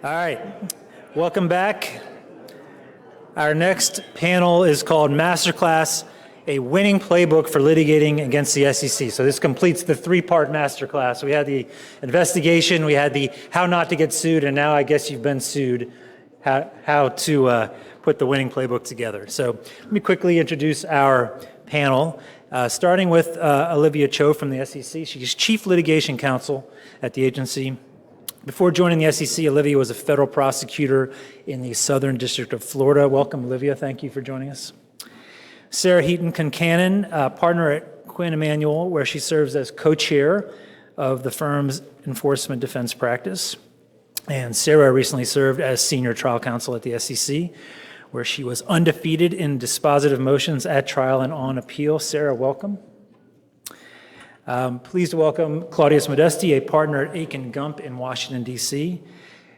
All right, welcome back. Our next panel is called Masterclass, a winning playbook for litigating against the SEC. So this completes the three-part masterclass. We had the investigation, we had the how not to get sued, and now I guess you've been sued, how to put the winning playbook together. So let me quickly introduce our panel, starting with Olivia Choe from the SEC. She's Chief Litigation Counsel at the agency. Before joining the SEC, Olivia was a federal prosecutor in the Southern District of Florida. Welcome, Olivia. Thank you for joining us. Sarah Heaton Concannon, partner at Quinn, Emanuel, where she serves as co-chair of the firm's enforcement defense practice. And Sarah recently served as senior trial counsel at the SEC, where she was undefeated in dispositive motions at trial and on appeal. Sarah, welcome. Pleased to welcome Claudius Modesti, a partner at Akin Gump in Washington, D.C.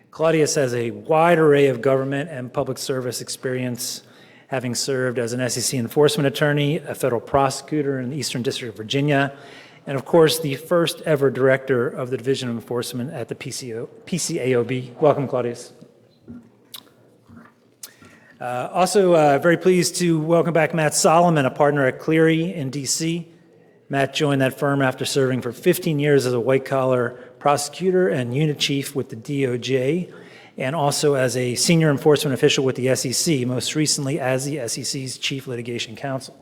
Claudius has a wide array of government and public service experience, having served as an SEC enforcement attorney, a federal prosecutor in the Eastern District of Virginia, and of course, the first ever director of the Division of Enforcement at the PCAOB. Welcome, Claudius. Also very pleased to welcome back Matt Solomon, a partner at Cleary in D.C. Matt joined that firm after serving for 15 years as a white-collar prosecutor and unit chief with the DOJ, and also as a senior enforcement official with the SEC, most recently as the SEC's chief litigation counsel.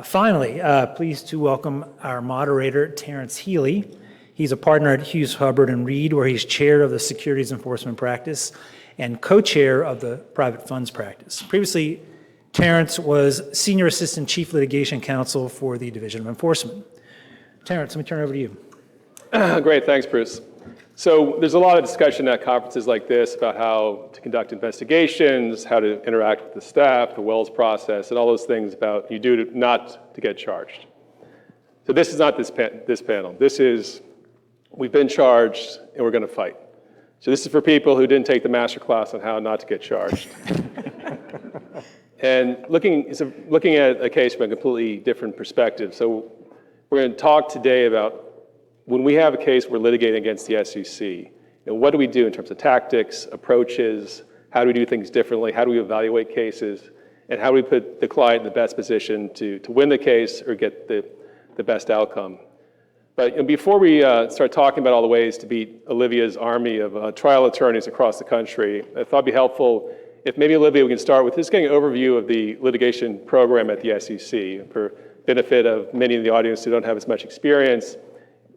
Finally, pleased to welcome our moderator, Terence Healy. He's a partner at Hughes, Hubbard, and Reed, where he's chair of the Securities Enforcement Practice and co-chair of the Private Funds Practice. Previously, Terence was Senior Assistant Chief Litigation Counsel for the Division of Enforcement. Terence, let me turn it over to you. Great, thanks, Bruce. So there's a lot of discussion at conferences like this about how to conduct investigations, how to interact with the staff, the Wells process, and all those things about you do not to get charged. So this is not this panel. This is, we've been charged and we're going to fight. So this is for people who didn't take the master class on how not to get charged. And looking at a case from a completely different perspective. So we're going to talk today about when we have a case we're litigating against the SEC, and what do we do in terms of tactics, approaches, how do we do things differently, how do we evaluate cases, and how do we put the client in the best position to win the case or get the best outcome. But before we start talking about all the ways to beat Olivia's army of trial attorneys across the country, I thought it'd be helpful if maybe, Olivia, we can start with just getting an overview of the litigation program at the SEC for benefit of many in the audience who don't have as much experience.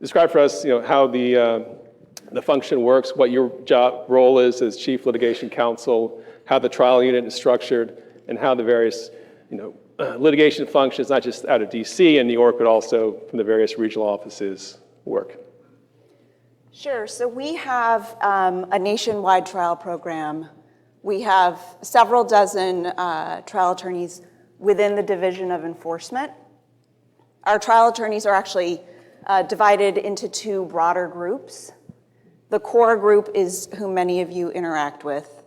Describe for us, how the function works, what your job role is as Chief Litigation Counsel, how the trial unit is structured, and how the various, litigation functions, not just out of DC and New York, but also from the various regional offices work. Sure. So we have a nationwide trial program. We have several dozen trial attorneys within the Division of Enforcement. Our trial attorneys are actually divided into two broader groups. The core group is who many of you interact with.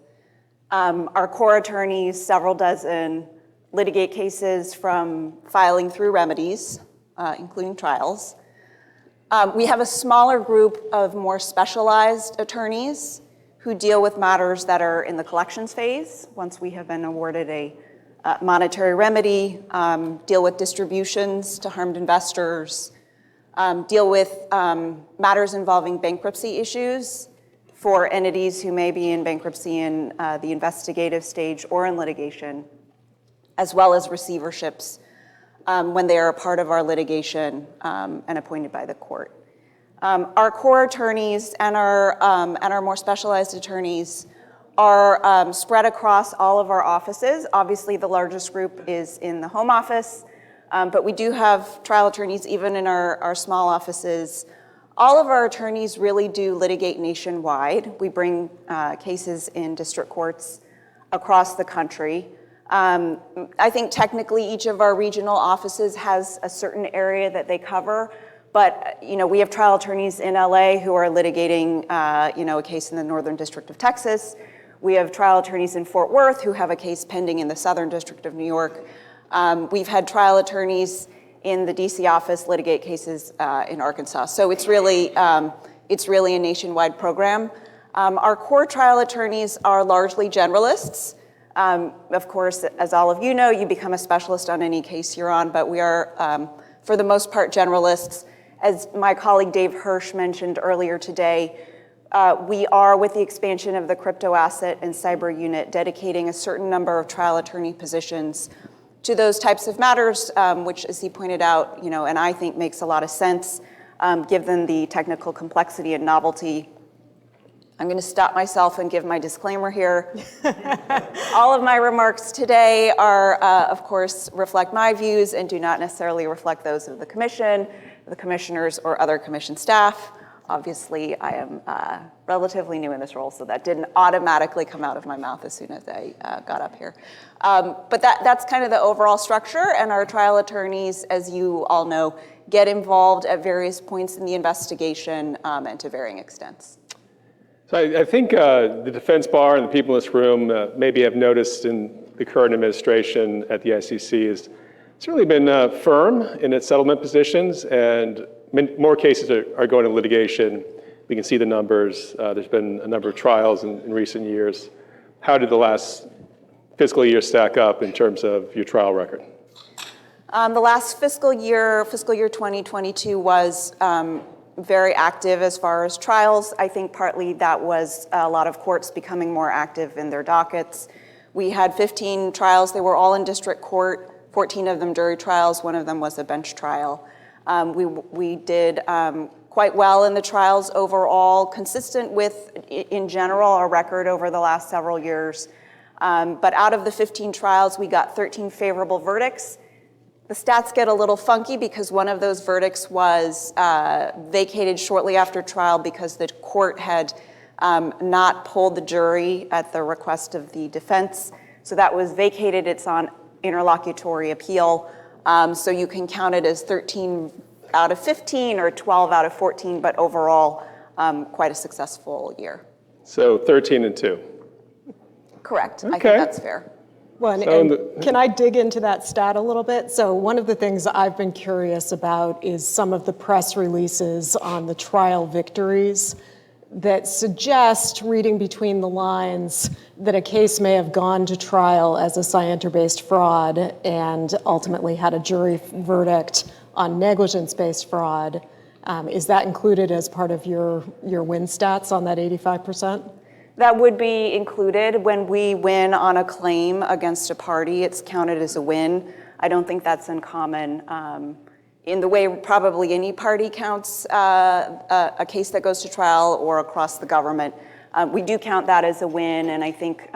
Our core attorneys, several dozen, litigate cases from filing through remedies, including trials. We have a smaller group of more specialized attorneys who deal with matters that are in the collections phase, once we have been awarded a monetary remedy, deal with distributions to harmed investors, deal with matters involving bankruptcy issues for entities who may be in bankruptcy in the investigative stage or in litigation, as well as receiverships when they are a part of our litigation and appointed by the court. Our core attorneys and our more specialized attorneys are spread across all of our offices. Obviously, the largest group is in the home office, but we do have trial attorneys even in our small offices. All of our attorneys really do litigate nationwide. We bring cases in district courts across the country. I think technically each of our regional offices has a certain area that they cover. But we have trial attorneys in LA who are litigating a case in the Northern District of Texas. We have trial attorneys in Fort Worth who have a case pending in the Southern District of New York. We've had trial attorneys in the DC office litigate cases in Arkansas. So it's really a nationwide program. Our core trial attorneys are largely generalists. Of course, as all of you know, you become a specialist on any case you're on, but we are, for the most part, generalists. As my colleague Dave Hirsch mentioned earlier today, we are, with the expansion of the crypto asset and cyber unit, dedicating a certain number of trial attorney positions to those types of matters, which, as he pointed out, and I think makes a lot of sense, given the technical complexity and novelty. I'm going to stop myself and give my disclaimer here. All of my remarks today are, of course, reflect my views and do not necessarily reflect those of the commission, the commissioners, or other commission staff. Obviously, I am relatively new in this role, so that didn't automatically come out of my mouth as soon as I got up here. But that's kind of the overall structure, and our trial attorneys, as you all know, get involved at various points in the investigation and to varying extents. So I think the defense bar and the people in this room maybe have noticed in the current administration at the SEC is it's really been firm in its settlement positions, and more cases are going to litigation. We can see the numbers. There's been a number of trials in recent years. How did the last fiscal year stack up in terms of your trial record? The last fiscal year 2022, was very active as far as trials. I think partly that was a lot of courts becoming more active in their dockets. We had 15 trials. They were all in district court, 14 of them jury trials, one of them was a bench trial. We did quite well in the trials overall, consistent with, in general, our record over the last several years. But out of the 15 trials, we got 13 favorable verdicts. The stats get a little funky because one of those verdicts was vacated shortly after trial because the court had not polled the jury at the request of the defense. So that was vacated. It's on interlocutory appeal. So you can count it as 13 out of 15 or 12 out of 14, but overall, quite a successful year. So 13 and 2. Correct. Okay. I think that's fair. Well, and can I dig into that stat a little bit? So one of the things I've been curious about is some of the press releases on the trial victories that suggest, reading between the lines, that a case may have gone to trial as a scienter-based fraud and ultimately had a jury verdict on negligence-based fraud. Is that included as part of your win stats on that 85%? That would be included. When we win on a claim against a party, it's counted as a win. I don't think that's uncommon. In the way probably any party counts a case that goes to trial or across the government, we do count that as a win, and I think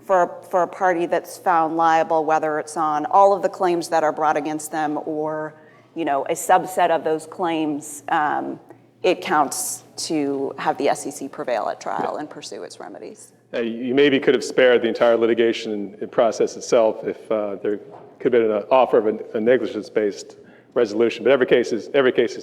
for a party that's found liable, whether it's on all of the claims that are brought against them or a subset of those claims, it counts to have the SEC prevail at trial and pursue its remedies. You maybe could have spared the entire litigation process itself if there could have been an offer of a negligence-based resolution, but every case is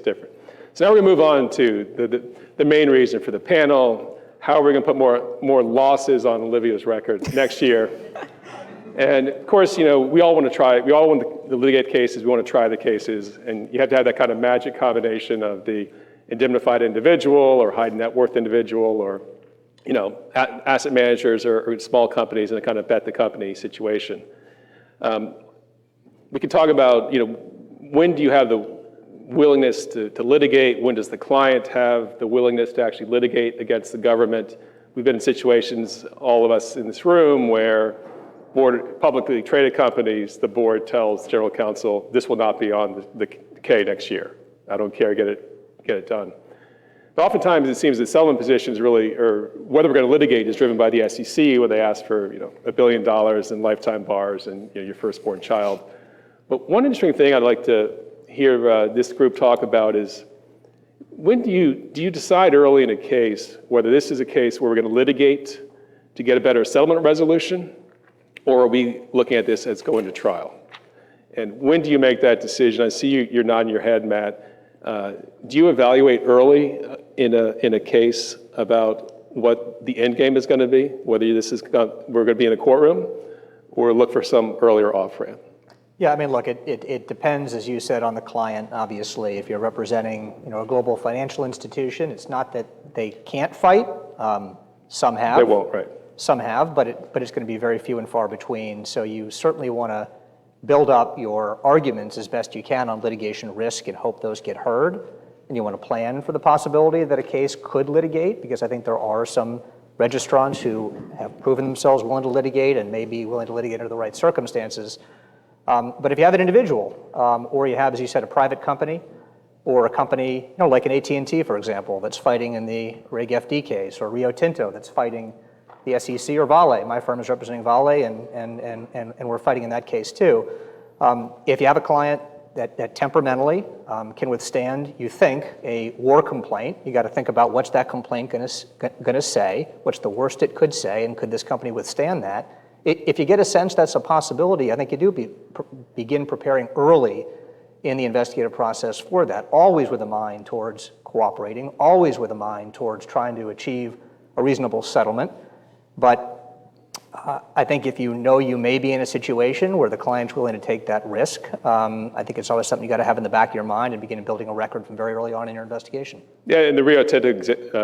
different. So now we're going to move on to the main reason for the panel. How are we going to put more losses on Olivia's record next year? And of course, we all want to litigate cases, we want to try the cases, and you have to have that kind of magic combination of the indemnified individual or high net worth individual or asset managers or small companies in a kind of bet the company situation. We can talk about when do you have the willingness to litigate? When does the client have the willingness to actually litigate against the government? We've been in situations, all of us in this room, where publicly traded companies, the board tells general counsel, this will not be on the K next year. I don't care, get it done. But oftentimes it seems that settlement positions really, or whether we're going to litigate, is driven by the SEC when they ask for $1 billion in lifetime bars and your firstborn child. But one interesting thing I'd like to hear this group talk about is, when do you decide early in a case whether this is a case where we're going to litigate to get a better settlement resolution, or are we looking at this as going to trial? And when do you make that decision? I see you're nodding your head, Matt. Do you evaluate early in a case about what the end game is going to be, whether we're going to be in a courtroom, or look for some earlier off-ramp? Yeah, I mean, look, it depends, as you said, on the client, obviously. If you're representing a global financial institution, it's not that they can't fight. Some have. They won't, right? Some have, but it's going to be very few and far between. So you certainly want to build up your arguments as best you can on litigation risk and hope those get heard. And you want to plan for the possibility that a case could litigate, because I think there are some registrants who have proven themselves willing to litigate and may be willing to litigate under the right circumstances. But if you have an individual, or you have, as you said, a private company, or a company, like an AT&T, for example, that's fighting in the Reg FD case, or Rio Tinto that's fighting the SEC, or Vale. My firm is representing Vale, and we're fighting in that case too. If you have a client that temperamentally can withstand, you think, a war complaint, you got to think about what's that complaint going to say, what's the worst it could say, and could this company withstand that? If you get a sense that's a possibility, I think you do begin preparing early in the investigative process for that, always with a mind towards cooperating, always with a mind towards trying to achieve a reasonable settlement. But I think if you know you may be in a situation where the client's willing to take that risk, I think it's always something you got to have in the back of your mind and begin building a record from very early on in your investigation. Yeah, in the Rio Tinto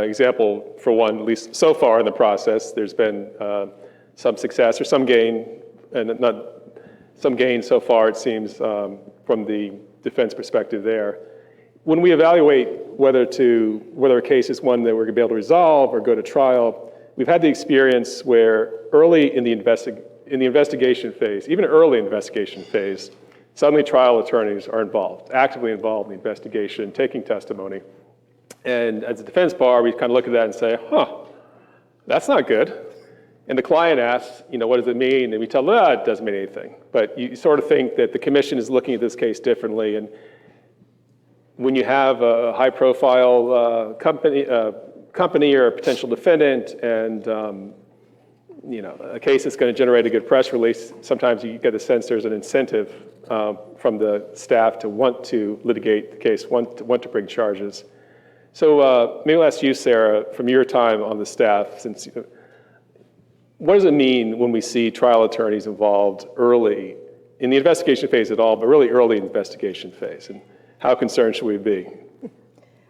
example, for one, at least so far in the process, there's been some success or some gain, and not some gain so far, it seems, from the defense perspective there. When we evaluate whether a case is one that we're going to be able to resolve or go to trial, we've had the experience where early in the investigation phase, even early in the investigation phase, suddenly trial attorneys are involved, actively involved in the investigation, taking testimony. And as a defense bar, we kind of look at that and say, that's not good. And the client asks, what does it mean? And we tell them, it doesn't mean anything. But you sort of think that the commission is looking at this case differently. And when you have a high-profile company or a potential defendant, and a case that's going to generate a good press release, sometimes you get a sense there's an incentive from the staff to want to litigate the case, want to bring charges. So maybe I'll ask you, Sarah, from your time on the staff, since what does it mean when we see trial attorneys involved early in the investigation phase at all, but really early in the investigation phase? And how concerned should we be?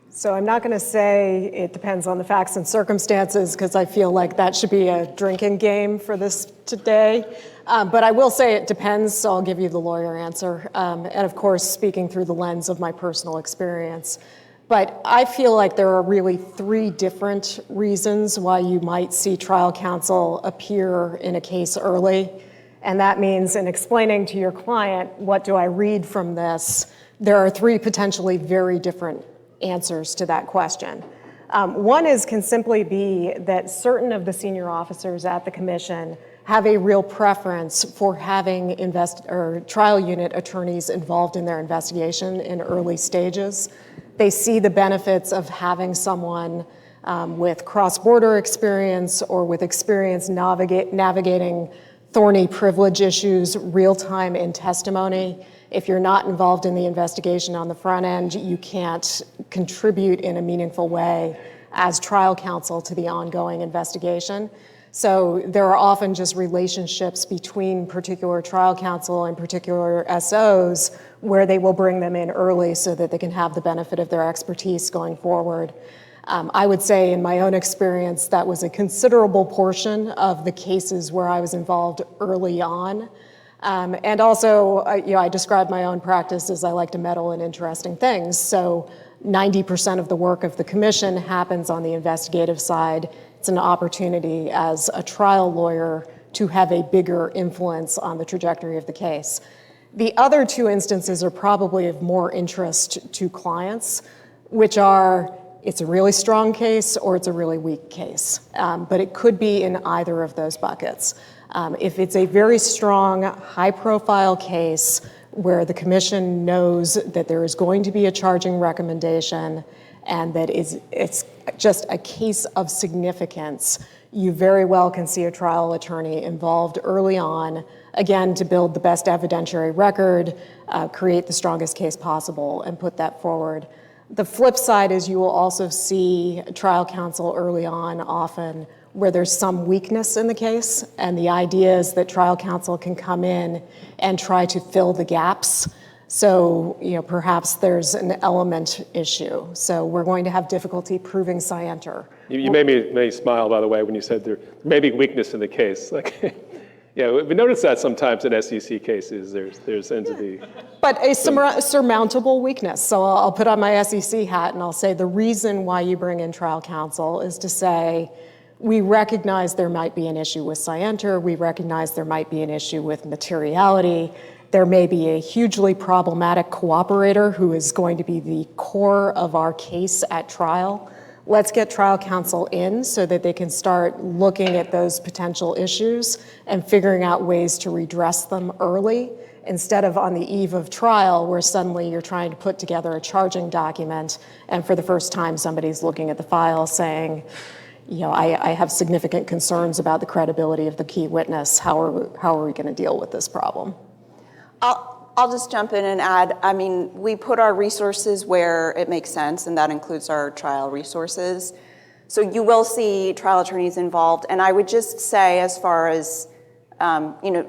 So I'm not going to say it depends on the facts and circumstances, because I feel like that should be a drinking game for this today. But I will say it depends, so I'll give you the lawyer answer. And of course, speaking through the lens of my personal experience. But I feel like there are really three different reasons why you might see trial counsel appear in a case early. And that means in explaining to your client, what do I read from this? There are three potentially very different answers to that question. One can simply be that certain of the senior officers at the commission have a real preference for having trial unit attorneys involved in their investigation in early stages. They see the benefits of having someone with cross-border experience or with experience navigating thorny privilege issues real-time in testimony. If you're not involved in the investigation on the front end, you can't contribute in a meaningful way as trial counsel to the ongoing investigation. So there are often just relationships between particular trial counsel and particular SOs where they will bring them in early so that they can have the benefit of their expertise going forward. I would say in my own experience, that was a considerable portion of the cases where I was involved early on. And also, I describe my own practice as I like to meddle in interesting things. So 90% of the work of the commission happens on the investigative side. It's an opportunity as a trial lawyer to have a bigger influence on the trajectory of the case. The other two instances are probably of more interest to clients, which are it's a really strong case or it's a really weak case. But it could be in either of those buckets. If it's a very strong, high-profile case where the commission knows that there is going to be a charging recommendation and that it's just a case of significance, you very well can see a trial attorney involved early on, again, to build the best evidentiary record, create the strongest case possible, and put that forward. The flip side is you will also see trial counsel early on often where there's some weakness in the case, and the idea is that trial counsel can come in and try to fill the gaps. So, perhaps there's an element issue. So we're going to have difficulty proving scienter. You made me smile, by the way, when you said there may be weakness in the case. Like, yeah, we notice that sometimes in SEC cases. There tends to be. But a surmountable weakness. So I'll put on my SEC hat and I'll say the reason why you bring in trial counsel is to say, we recognize there might be an issue with scienter. We recognize there might be an issue with materiality. There may be a hugely problematic cooperator who is going to be the core of our case at trial. Let's get trial counsel in so that they can start looking at those potential issues and figuring out ways to redress them early, instead of on the eve of trial where suddenly you're trying to put together a charging document and for the first time somebody's looking at the file saying, I have significant concerns about the credibility of the key witness. How are we going to deal with this problem? I'll just jump in and add, we put our resources where it makes sense, and that includes our trial resources. So you will see trial attorneys involved. And I would just say, as far as,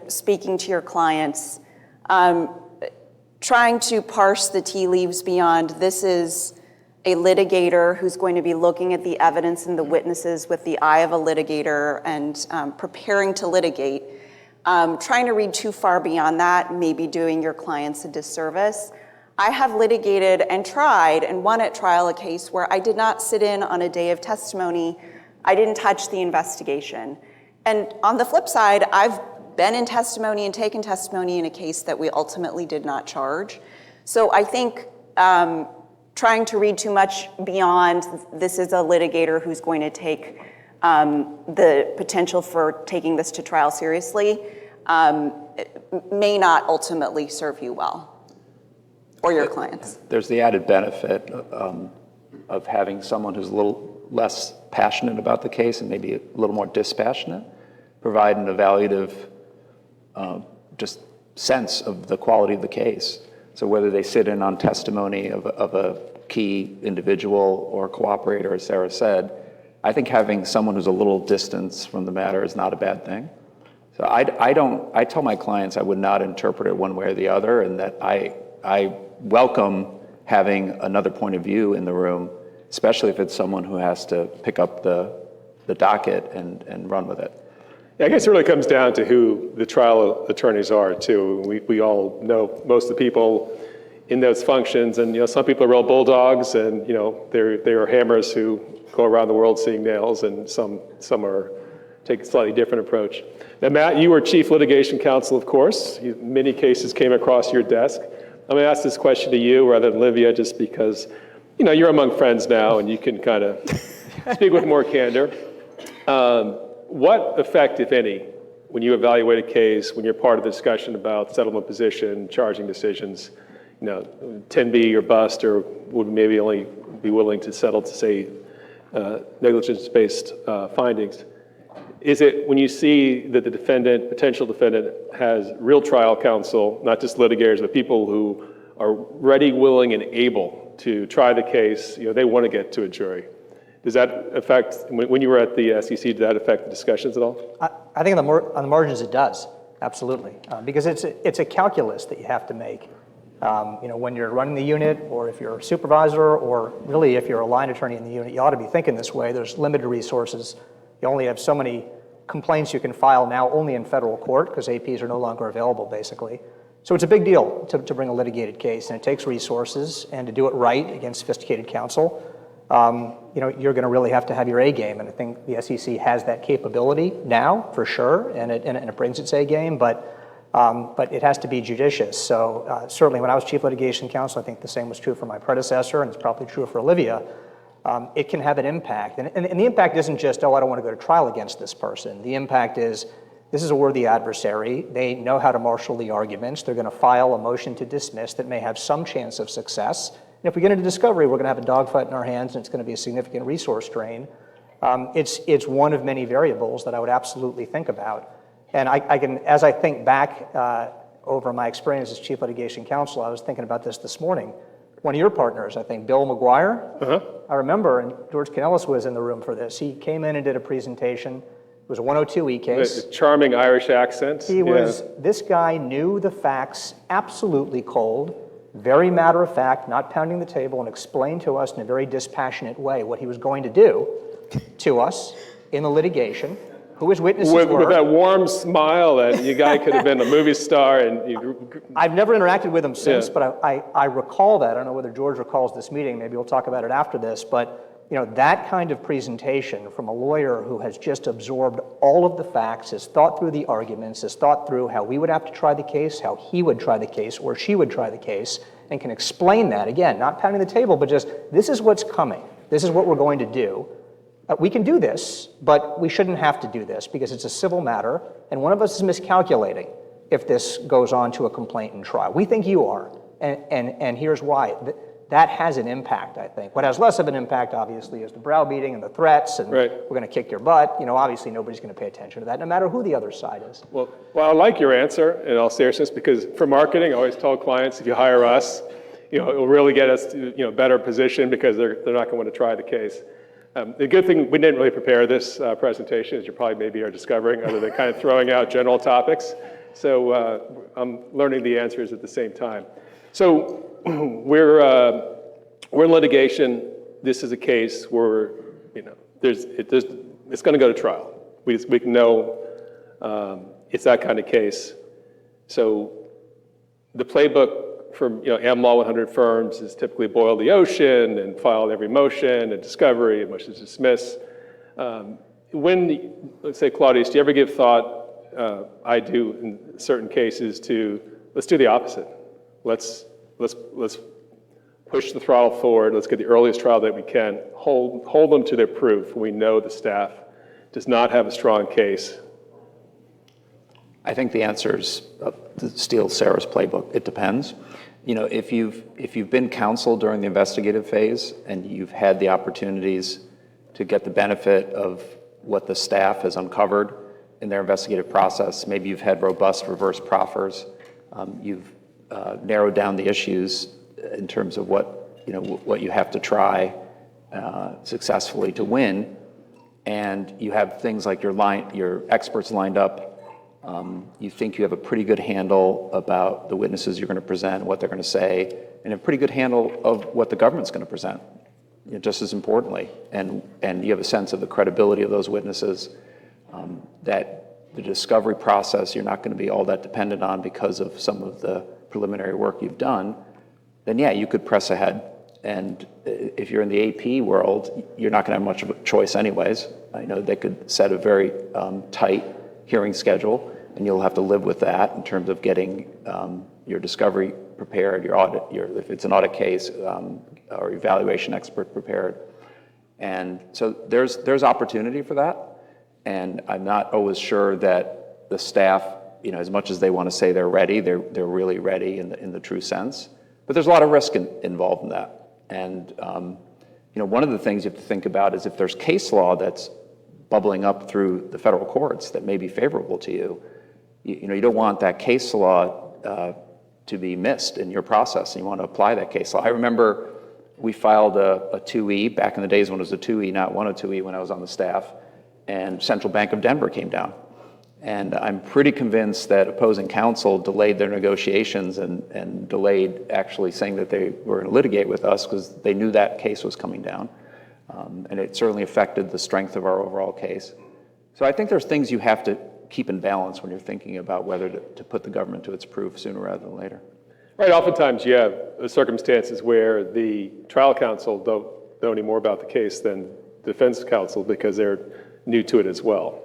speaking to your clients, trying to parse the tea leaves beyond this is a litigator who's going to be looking at the evidence and the witnesses with the eye of a litigator and preparing to litigate. Trying to read too far beyond that may be doing your clients a disservice. I have litigated and tried and won at trial a case where I did not sit in on a day of testimony. I didn't touch the investigation. And on the flip side, I've been in testimony and taken testimony in a case that we ultimately did not charge. So I think trying to read too much beyond this is a litigator who's going to take the potential for taking this to trial seriously may not ultimately serve you well or your clients. There's the added benefit of having someone who's a little less passionate about the case and maybe a little more dispassionate, provide an evaluative just sense of the quality of the case. So whether they sit in on testimony of a key individual or cooperator, as Sarah said, I think having someone who's a little distance from the matter is not a bad thing. So I tell my clients I would not interpret it one way or the other, and that I welcome having another point of view in the room, especially if it's someone who has to pick up the docket and run with it. Yeah, I guess it really comes down to who the trial attorneys are, too. We all know most of the people in those functions, and some people are real bulldogs, and they are hammers who go around the world seeing nails, and some are take a slightly different approach. Now, Matt, you were chief litigation counsel, of course. Many cases came across your desk. I'm going to ask this question to you rather than Olivia, just because you're among friends now, and you can kind of speak with more candor. What effect, if any, when you evaluate a case, when you're part of the discussion about settlement position, charging decisions, 10B or bust, or would maybe only be willing to settle to, say, negligence-based findings? Is it when you see that the potential defendant, has real trial counsel, not just litigators, but people who are ready, willing, and able to try the case, they want to get to a jury? Does that affect, when you were at the SEC, did that affect the discussions at all? I think on the margins it does, absolutely, because it's a calculus that you have to make. When you're running the unit, or if you're a supervisor, or really if you're a line attorney in the unit, you ought to be thinking this way. There's limited resources. You only have so many complaints you can file now only in federal court, because APs are no longer available, basically. So it's a big deal to bring a litigated case, and it takes resources, and to do it right against sophisticated counsel, you're going to really have to have your A game, and I think the SEC has that capability now, for sure, and it brings its A game, but it has to be judicious. So certainly when I was chief litigation counsel, I think the same was true for my predecessor, and it's probably true for Olivia. It can have an impact. And the impact isn't just, I don't want to go to trial against this person. The impact is, this is a worthy adversary. They know how to marshal the arguments. They're going to file a motion to dismiss that may have some chance of success. And if we get into discovery, we're going to have a dogfight in our hands, and it's going to be a significant resource drain. It's one of many variables that I would absolutely think about. And I can, as I think back over my experience as chief litigation counsel, I was thinking about this morning. One of your partners, I think, Bill McGuire, I remember, and George Canellis was in the room for this. He came in and did a presentation. It was a 102E case. A charming Irish accent. This guy knew the facts absolutely cold. very matter of fact, not pounding the table, and explain to us in a very dispassionate way what he was going to do to us in the litigation, who his witnesses were. With that warm smile that you guy could have been a movie star. I've never interacted with him since, Yeah. but I recall that. I don't know whether George recalls this meeting. Maybe we'll talk about it after this. But that kind of presentation from a lawyer who has just absorbed all of the facts, has thought through the arguments, has thought through how we would have to try the case, how he would try the case, or she would try the case, and can explain that, again, not pounding the table, but just, this is what's coming. This is what we're going to do. We can do this, but we shouldn't have to do this because it's a civil matter, and one of us is miscalculating if this goes on to a complaint and trial. We think you are, and here's why. That has an impact, I think. What has less of an impact, obviously, is the browbeating and the threats, and Right. we're going to kick your butt. Obviously, nobody's going to pay attention to that, no matter who the other side is. Well, I like your answer in all seriousness, because for marketing, I always tell clients, if you hire us, it will really get us to better position, because they're not going to want to try the case. The good thing, we didn't really prepare this presentation, as you probably maybe are discovering, other than kind of throwing out general topics. So I'm learning the answers at the same time. So we're in litigation. This is a case where it's going to go to trial. We can know it's that kind of case. So the playbook for Am Law 100 firms is typically boil the ocean and file every motion and discovery and motion to dismiss. Let's say, Claudius, do you ever give thought? I do in certain cases to let's do the opposite. Let's push the throttle forward. Let's get the earliest trial that we can. Hold them to their proof. We know the staff does not have a strong case. I think the answer is to steal Sarah's playbook. It depends. If you've been counsel during the investigative phase and you've had the opportunities to get the benefit of what the staff has uncovered in their investigative process, maybe you've had robust reverse proffers, you've narrowed down the issues in terms of what you have to try successfully to win, and you have things like your experts lined up. You think you have a pretty good handle about the witnesses you're going to present, what they're going to say, and a pretty good handle of what the government's going to present, just as importantly. And you have a sense of the credibility of those witnesses, that the discovery process you're not going to be all that dependent on because of some of the preliminary work you've done, then yeah, you could press ahead. And if you're in the AP world, you're not going to have much of a choice anyways. I know they could set a very tight hearing schedule, and you'll have to live with that in terms of getting your discovery prepared, your audit, if it's an audit case, or evaluation expert prepared. And so there's opportunity for that, and I'm not always sure that the staff, as much as they want to say they're ready, they're really ready in the true sense. But there's a lot of risk involved in that. And one of the things you have to think about is if there's case law that's bubbling up through the federal courts that may be favorable to you, you don't want that case law to be missed in your process, and you want to apply that case law. I remember we filed a 2E back in the days when it was a 2E, not 102E, when I was on the staff, and Central Bank of Denver came down. And I'm pretty convinced that opposing counsel delayed their negotiations and delayed actually saying that they were going to litigate with us because they knew that case was coming down. And it certainly affected the strength of our overall case. So I think there's things you have to keep in balance when you're thinking about whether to put the government to its proof sooner rather than later. Right, oftentimes you have circumstances where the trial counsel don't know any more about the case than defense counsel because they're new to it as well.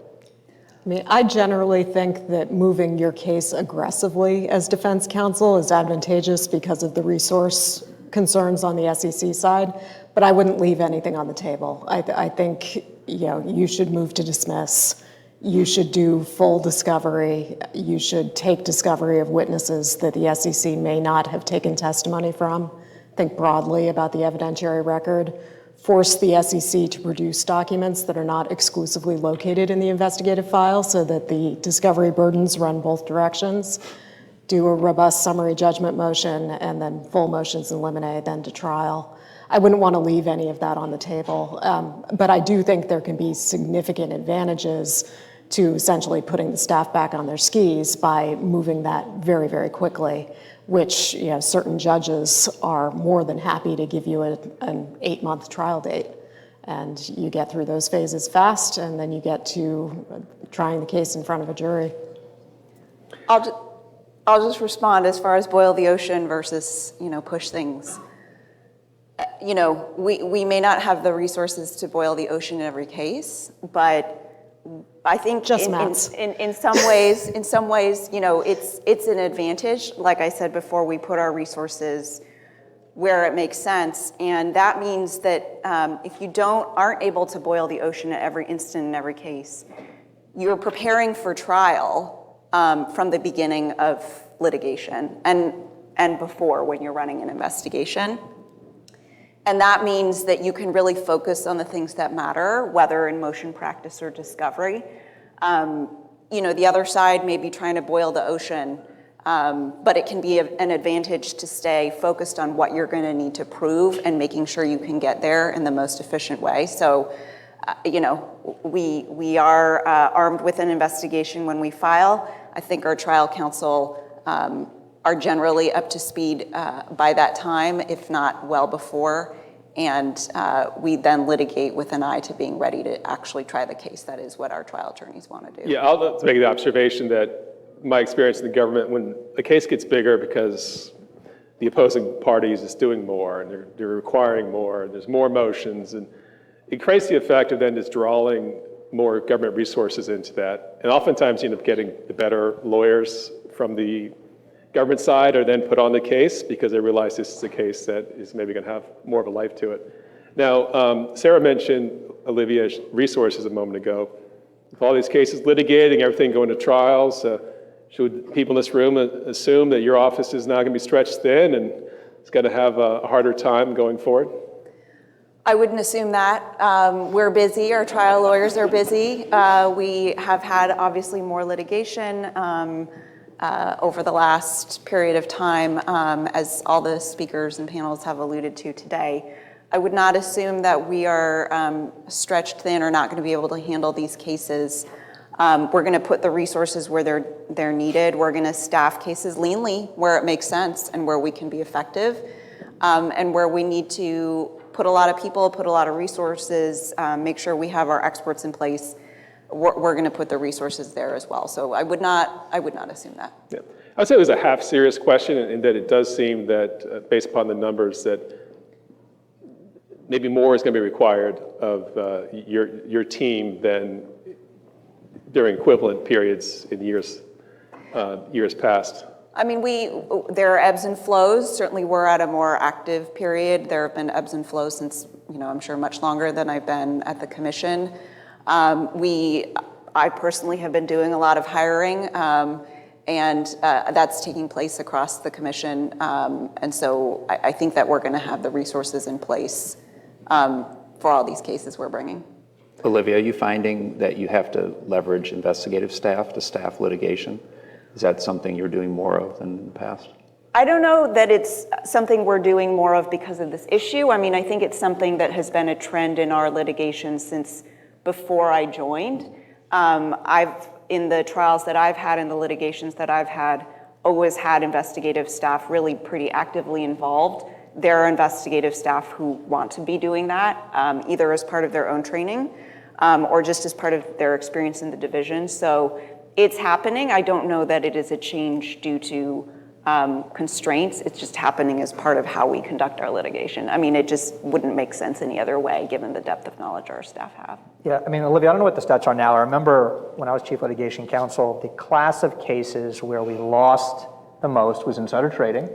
I generally think that moving your case aggressively as defense counsel is advantageous because of the resource concerns on the SEC side, but I wouldn't leave anything on the table. I think you should move to dismiss. You should do full discovery. You should take discovery of witnesses that the SEC may not have taken testimony from. Think broadly about the evidentiary record. Force the SEC to produce documents that are not exclusively located in the investigative file so that the discovery burdens run both directions. Do a robust summary judgment motion and then full motions in limine, then to trial. I wouldn't want to leave any of that on the table, but I do think there can be significant advantages to essentially putting the staff back on their skis by moving that very, very quickly. which, you know, certain judges are more than happy to give you an 8-month trial date. And you get through those phases fast, and then you get to trying the case in front of a jury. I'll just respond as far as boil the ocean versus, you know, push things. You know, we may not have the resources to boil the ocean in every case, but I think in some ways, you know, it's an advantage. Like I said before, we put our resources where it makes sense, and that means that if you aren't able to boil the ocean at every instant in every case, you're preparing for trial from the beginning of litigation and before when you're running an investigation. And that means that you can really focus on the things that matter, whether in motion practice or discovery. You know, the other side may be trying to boil the ocean, but it can be an advantage to stay focused on what you're going to need to prove and making sure you can get there in the most efficient way. So, you know, we are armed with an investigation when we file. I think our trial counsel are generally up to speed by that time, if not well before, and we then litigate with an eye to being ready to actually try the case. That is what our trial attorneys want to do. Yeah, I'll make the observation that my experience in the government, when a case gets bigger because the opposing parties is doing more and they're requiring more, and there's more motions, and it creates the effect of then just drawing more government resources into that. And oftentimes you end up getting the better lawyers from the government side are then put on the case because they realize this is a case that is maybe going to have more of a life to it. Now, Sarah mentioned Olivia's resources a moment ago. With all these cases litigating, everything going to trials, should people in this room assume that your office is now going to be stretched thin and it's going to have a harder time going forward? I wouldn't assume that. We're busy, our trial lawyers are busy. We have had obviously more litigation over the last period of time, as all the speakers and panels have alluded to today. I would not assume that we are stretched thin or not going to be able to handle these cases. We're going to put the resources where they're needed. We're going to staff cases leanly where it makes sense and where we can be effective, and where we need to put a lot of people, put a lot of resources, make sure we have our experts in place. We're going to put the resources there as well. So I would not assume that. Yeah. I would say it was a half serious question in that it does seem that based upon the numbers that maybe more is going to be required of your team than during equivalent periods in years past. I mean, there are ebbs and flows. Certainly we're at a more active period. There have been ebbs and flows since, you know, I'm sure much longer than I've been at the commission. I personally have been doing a lot of hiring, and that's taking place across the commission. And so I think that we're going to have the resources in place for all these cases we're bringing. Olivia, are you finding that you have to leverage investigative staff to staff litigation? Is that something you're doing more of than in the past? I don't know that it's something we're doing more of because of this issue. I mean, I think it's something that has been a trend in our litigation since before I joined. In the trials that I've had, in the litigations that I've had, always had investigative staff really pretty actively involved. There are investigative staff who want to be doing that, either as part of their own training or just as part of their experience in the division. So it's happening. I don't know that it is a change due to constraints. It's just happening as part of how we conduct our litigation. I mean, it just wouldn't make sense any other way given the depth of knowledge our staff have. Yeah, I mean, Olivia, I don't know what the stats are now. I remember when I was chief litigation counsel, the class of cases where we lost the most was insider trading,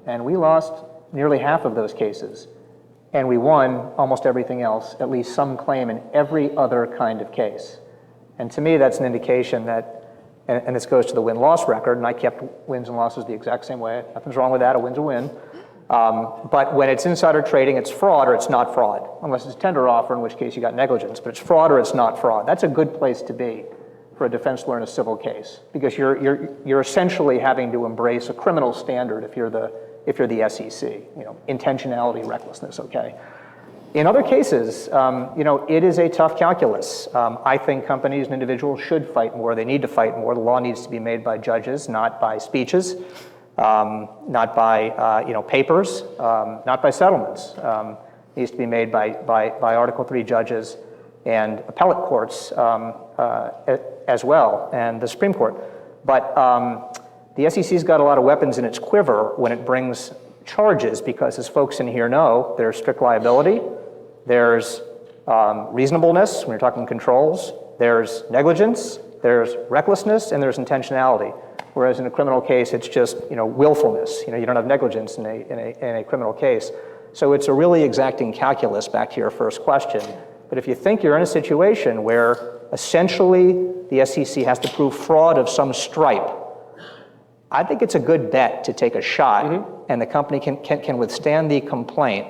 and we lost nearly half of those cases. And we won almost everything else, at least some claim in every other kind of case. And to me, that's an indication that, and this goes to the win-loss record, and I kept wins and losses the exact same way. Nothing's wrong with that, a win's a win. But when it's insider trading, it's fraud or it's not fraud, unless it's a tender offer, in which case you got negligence, but it's fraud or it's not fraud. That's a good place to be for a defense lawyer in a civil case, because you're essentially having to embrace a criminal standard if you're the SEC, you know, intentionality, recklessness, okay? In other cases, you know, it is a tough calculus. I think companies and individuals should fight more. They need to fight more. The law needs to be made by judges, not by speeches. not by papers, not by settlements. It needs to be made by Article III judges and appellate courts as well, and the Supreme Court. But the SEC's got a lot of weapons in its quiver when it brings charges, because as folks in here know, there's strict liability, there's reasonableness when you're talking controls, there's negligence, there's recklessness, and there's intentionality. Whereas in a criminal case, it's just willfulness. You don't have negligence in a criminal case. So it's a really exacting calculus, back to your first question. But if you think you're in a situation where essentially the SEC has to prove fraud of some stripe, I think it's a good bet to take a shot, and the company can withstand the complaint.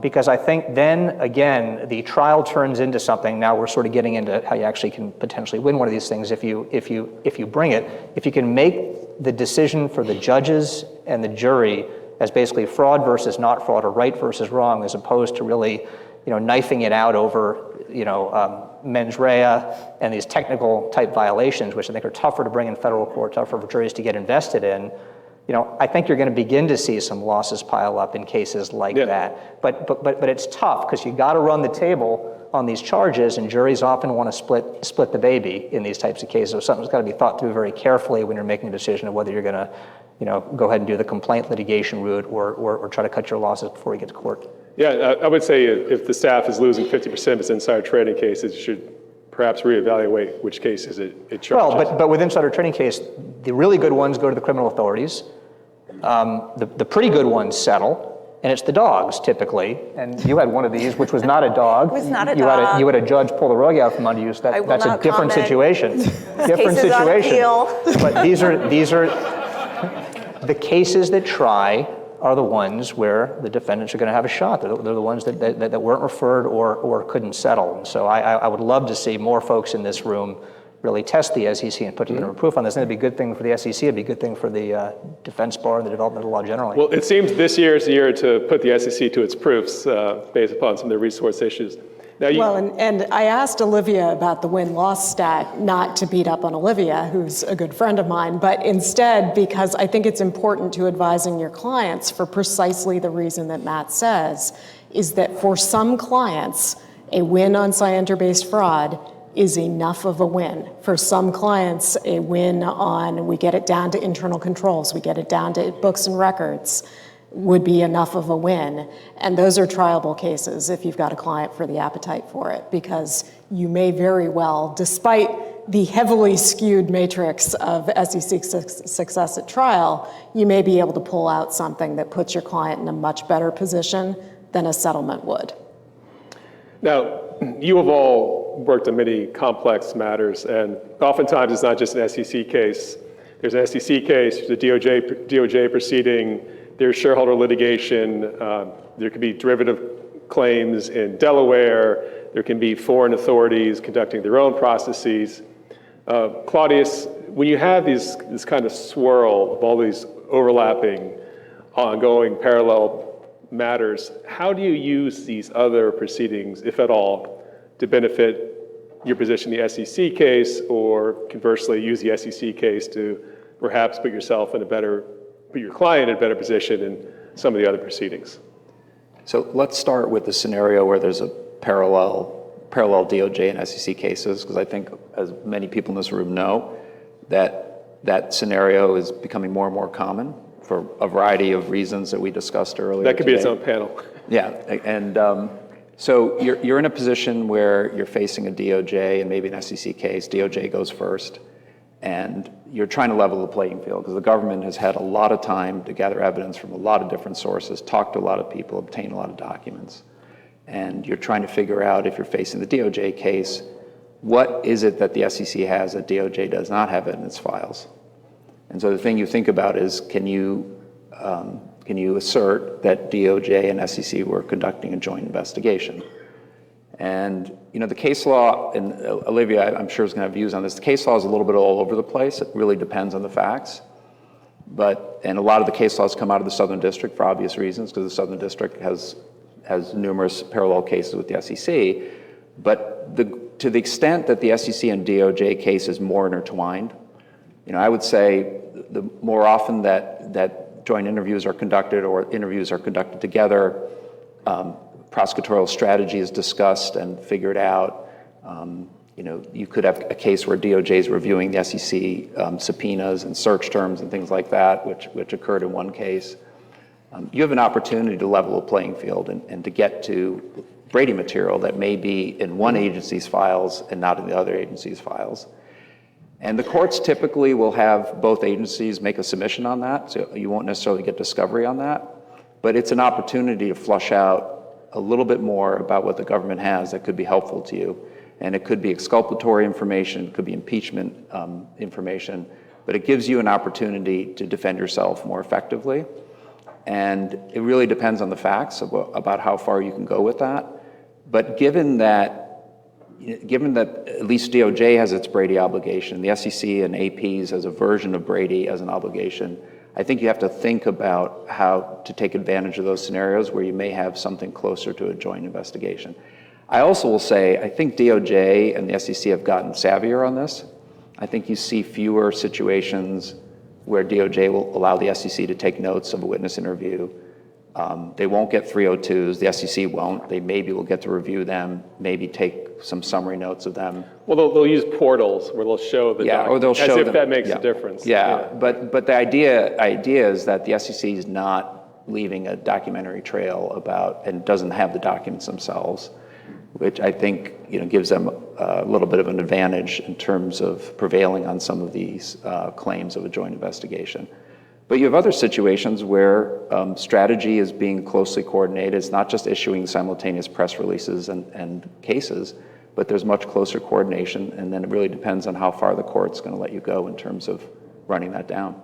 Because I think then, again, the trial turns into something. Now we're sort of getting into how you actually can potentially win one of these things if you bring it. If you can make the decision for the judges and the jury as basically fraud versus not fraud, or right versus wrong, as opposed to really, knifing it out over, mens rea and these technical type violations, which I think are tougher to bring in federal court, tougher for juries to get invested in. I think you're going to begin to see some losses pile up in cases like that. But it's tough, because you got to run the table on these charges, and juries often want to split the baby in these types of cases. So something's got to be thought through very carefully when you're making a decision of whether you're going to, go ahead and do the complaint litigation route or try to cut your losses before you get to court. Yeah, I would say if the staff is losing 50% of its insider trading cases, you should perhaps reevaluate which cases it charges. Well, but with insider trading case, the really good ones go to the criminal authorities. The pretty good ones settle, and it's the dogs typically. And you had one of these, which was not a dog. It was not a dog. You had a judge pull the rug out from under you. So that's a different situation. Different situation. But these are the cases that try are the ones where the defendants are going to have a shot. They're the ones that weren't referred or couldn't settle. And so I would love to see more folks in this room really test the SEC and put together a proof on this. And it'd be a good thing for the SEC, it'd be a good thing for the defense bar and the development of law generally. Well, it seems this year is the year to put the SEC to its proofs based upon some of the resource issues. Now and I asked Olivia about the win-loss stat, not to beat up on Olivia, who's a good friend of mine, but instead because I think it's important to advising your clients for precisely the reason that Matt says, is that for some clients, a win on scienter-based fraud is enough of a win. For some clients, a win on, we get it down to internal controls, we get it down to books and records, would be enough of a win. And those are triable cases if you've got a client for the appetite for it, because you may very well, despite the heavily skewed matrix of SEC success at trial, you may be able to pull out something that puts your client in a much better position than a settlement would. Now, you have all worked on many complex matters, and oftentimes it's not just an SEC case. There's an SEC case, there's a DOJ proceeding, there's shareholder litigation, there could be derivative claims in Delaware, there can be foreign authorities conducting their own processes. Claudius, when you have this kind of swirl of all these overlapping, ongoing, parallel matters, how do you use these other proceedings, if at all, to benefit your position in the SEC case, or conversely use the SEC case to perhaps put your client in a better position in some of the other proceedings? So let's start with the scenario where there's a parallel DOJ and SEC cases, because I think, as many people in this room know, that scenario is becoming more and more common for a variety of reasons that we discussed earlier. That could be its own panel. Yeah, and so you're in a position where you're facing a DOJ and maybe an SEC case. DOJ goes first, and you're trying to level the playing field because the government has had a lot of time to gather evidence from a lot of different sources, talk to a lot of people, obtain a lot of documents. And you're trying to figure out, if you're facing the DOJ case, what is it that the SEC has that DOJ does not have in its files? And so the thing you think about is, can you assert that DOJ and SEC were conducting a joint investigation? And the case law, and Olivia, I'm sure is going to have views on this. The case law is a little bit all over the place. It really depends on the facts. And a lot of the case laws come out of the Southern District for obvious reasons, because the Southern District has numerous parallel cases with the SEC. But to the extent that the SEC and DOJ case is more intertwined, I would say the more often that joint interviews are conducted or interviews are conducted together, prosecutorial strategy is discussed and figured out. You could have a case where DOJ is reviewing the SEC subpoenas and search terms and things like that, which occurred in one case. You have an opportunity to level a playing field and to get to Brady material that may be in one agency's files and not in the other agency's files. And the courts typically will have both agencies make a submission on that, so you won't necessarily get discovery on that. But it's an opportunity to flush out a little bit more about what the government has that could be helpful to you. And it could be exculpatory information, it could be impeachment information, but it gives you an opportunity to defend yourself more effectively. And it really depends on the facts about how far you can go with that. But given that at least DOJ has its Brady obligation, the SEC and APs has a version of Brady as an obligation, I think you have to think about how to take advantage of those scenarios where you may have something closer to a joint investigation. I also will say, I think DOJ and the SEC have gotten savvier on this. I think you see fewer situations where DOJ will allow the SEC to take notes of a witness interview. They won't get 302s, the SEC won't. They maybe will get to review them, maybe take some summary notes of them. Well, they'll use portals where they'll show the or they'll show as if them. that makes a difference. But the idea is that the SEC is not leaving a documentary trail about, and doesn't have the documents themselves, which I think gives them a little bit of an advantage in terms of prevailing on some of these claims of a joint investigation. But you have other situations where strategy is being closely coordinated. It's not just issuing simultaneous press releases and cases, but there's much closer coordination, and then it really depends on how far the court's going to let you go in terms of running that down.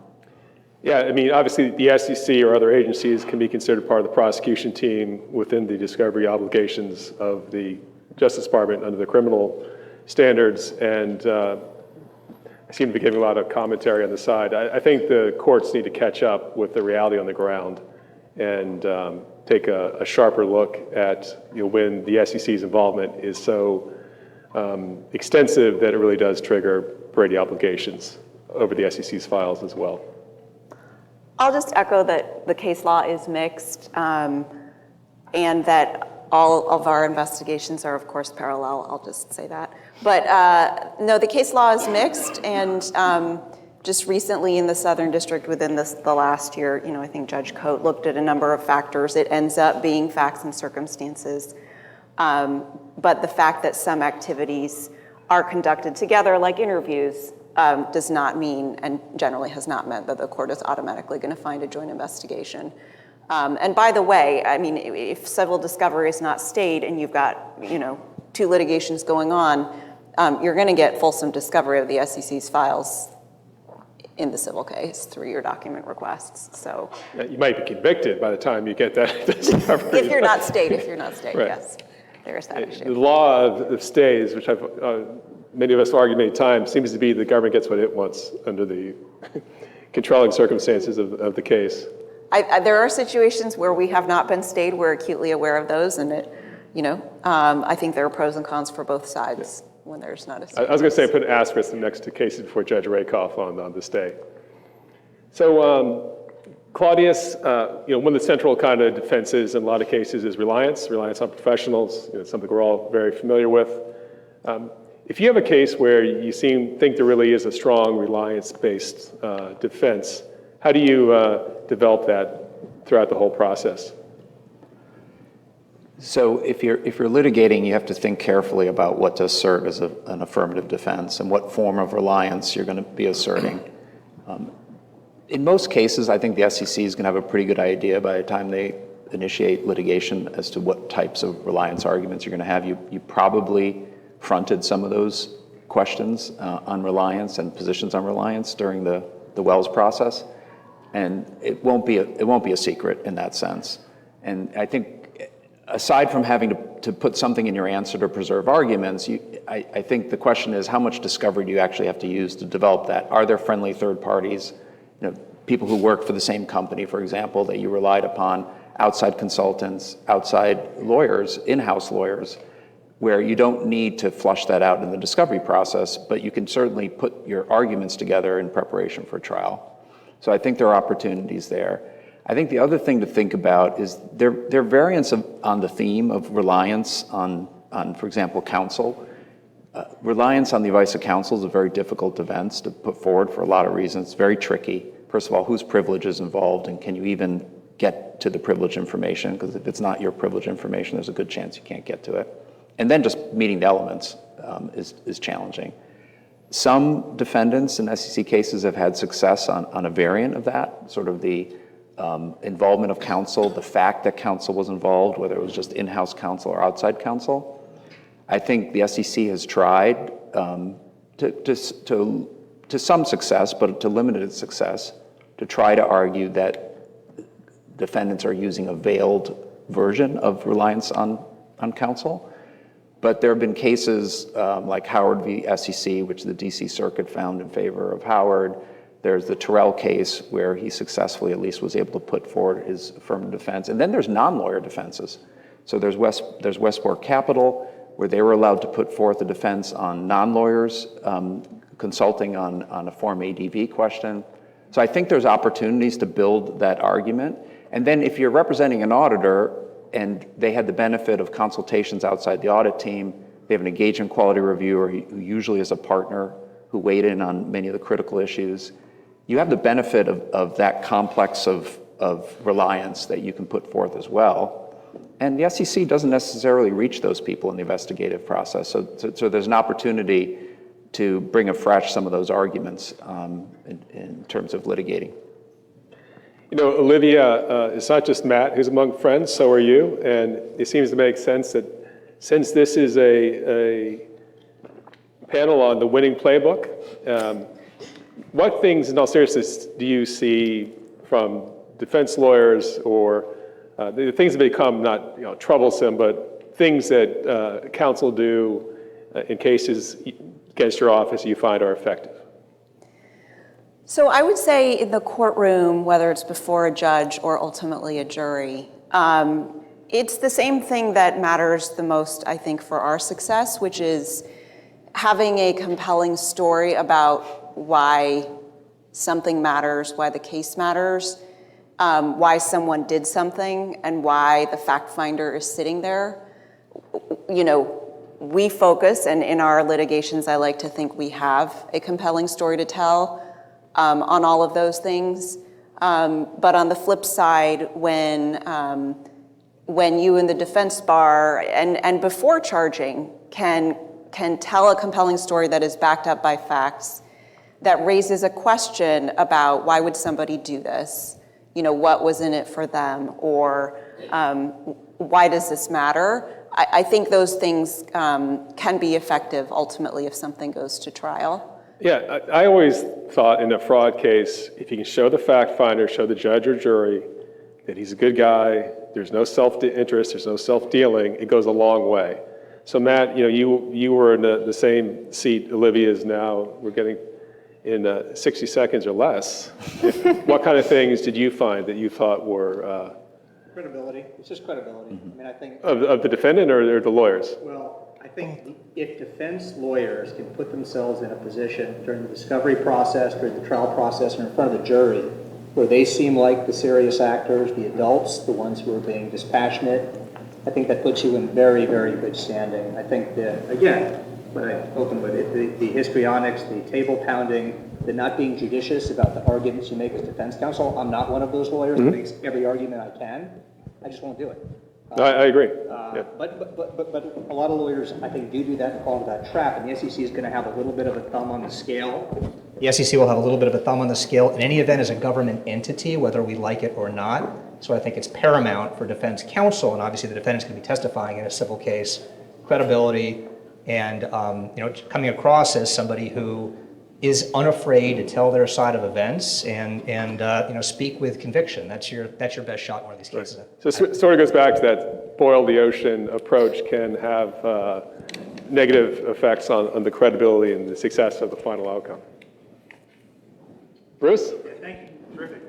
Yeah, I mean, obviously the SEC or other agencies can be considered part of the prosecution team within the discovery obligations of the Justice Department under the criminal standards, and I seem to be giving a lot of commentary on the side. I think the courts need to catch up with the reality on the ground and take a sharper look at when the SEC's involvement is so extensive that it really does trigger Brady obligations over the SEC's files as well. I'll just echo that the case law is mixed, and that all of our investigations are, of course, parallel. I'll just say that. But no, the case law is mixed, and just recently in the Southern District within the last year, I think Judge Cote looked at a number of factors. It ends up being facts and circumstances. But the fact that some activities are conducted together, like interviews, does not mean, and generally has not meant, that the court is automatically going to find a joint investigation. And by the way, I mean, if civil discovery is not stayed and you've got, 2 litigations going on, you're going to get fulsome discovery of the SEC's files in the civil case through your document requests. So you might be convicted by the time you get that discovery. if you're not stayed, right. Yes, there's that issue. The law of stays, which many of us argue many times, seems to be the government gets what it wants under the controlling circumstances of the case. There are situations where we have not been stayed. We're acutely aware of those, and I think there are pros and cons for both sides when there's not a stay. I was going to say put an asterisk next to cases before Judge Rakoff on the stay. So Claudius, one of the central kind of defenses in a lot of cases is reliance on professionals. Something we're all very familiar with. If you have a case where you think there really is a strong reliance-based defense, how do you develop that throughout the whole process? So if you're litigating, you have to think carefully about what to assert as an affirmative defense and what form of reliance you're going to be asserting. In most cases, I think the SEC is going to have a pretty good idea by the time they initiate litigation as to what types of reliance arguments you're going to have. You probably fronted some of those questions on reliance and positions on reliance during the Wells process. And it won't be a secret in that sense. And I think aside from having to put something in your answer to preserve arguments, I think the question is how much discovery do you actually have to use to develop that? Are there friendly third parties, people who work for the same company, for example, that you relied upon, outside consultants, outside lawyers, in-house lawyers, where you don't need to flush that out in the discovery process, but you can certainly put your arguments together in preparation for trial. So I think there are opportunities there. I think the other thing to think about is there are variants on the theme of reliance on, for example, counsel. Reliance on the advice of counsel is a very difficult defense to put forward for a lot of reasons. It's very tricky. First of all, whose privilege is involved, and can you even get to the privileged information? Because if it's not your privileged information, there's a good chance you can't get to it. And then just meeting the elements is challenging. Some defendants in SEC cases have had success on a variant of that, sort of the involvement of counsel, the fact that counsel was involved, whether it was just in-house counsel or outside counsel. I think the SEC has tried to some success, but to limited success, to try to argue that defendants are using a veiled version of reliance on counsel. But there have been cases like Howard v. SEC, which the DC Circuit found in favor of Howard. There's the Terrell case where he successfully at least was able to put forward his affirmative defense. And then there's non-lawyer defenses. So there's Westport Capital, where they were allowed to put forth a defense on non-lawyers consulting on a Form ADV question. So I think there's opportunities to build that argument. And then if you're representing an auditor and they had the benefit of consultations outside the audit team, they have an engagement quality reviewer who usually is a partner who weighed in on many of the critical issues. You have the benefit of that complex of reliance that you can put forth as well. And the SEC doesn't necessarily reach those people in the investigative process. So there's an opportunity to bring afresh some of those arguments in terms of litigating. You know, Olivia, it's not just Matt who's among friends, so are you. And it seems to make sense that since this is a panel on the winning playbook, what things, in all seriousness, do you see from defense lawyers or the things that become not troublesome, but things that counsel do in cases against your office you find are effective? So I would say in the courtroom, whether it's before a judge or ultimately a jury, it's the same thing that matters the most, I think, for our success, which is having a compelling story about why something matters, why the case matters, why someone did something, and why the fact finder is sitting there. You know, we focus, and in our litigations, I like to think we have a compelling story to tell on all of those things. But on the flip side, when you in the defense bar and before charging can tell a compelling story that is backed up by facts, that raises a question about why would somebody do this? You know, what was in it for them? Or why does this matter? I think those things can be effective ultimately if something goes to trial. Yeah, I always thought in a fraud case, if you can show the fact finder, show the judge or jury that he's a good guy, there's no self-interest, there's no self-dealing, it goes a long way. So Matt, you know, you were in the same seat Olivia is now. We're getting in 60 seconds or less. What kind of things did you find that you thought were... Credibility. It's just credibility. I mean, I think... Of the defendant or the lawyers? Well, I think if defense lawyers can put themselves in a position during the discovery process, during the trial process, or in front of the jury, where they seem like the serious actors, the adults, the ones who are being dispassionate, I think that puts you in very, very good standing. I think that, again, what I opened with it, the histrionics, the table pounding, the not being judicious about the arguments you make as defense counsel. I'm not one of those lawyers that makes every argument I can. I just won't do it. I agree. Yeah. But a lot of lawyers, I think, do that and fall into that trap, and the SEC is going to have a little bit of a thumb on the scale. The SEC will have a little bit of a thumb on the scale in any event as a government entity, whether we like it or not. So I think it's paramount for defense counsel, and obviously the defendant's going to be testifying in a civil case, credibility, and coming across as somebody who is unafraid to tell their side of events and speak with conviction. That's your best shot in one of these cases. Right. So it sort of goes back to that boil the ocean approach can have negative effects on the credibility and the success of the final outcome. Bruce? Yeah, thank you. Terrific.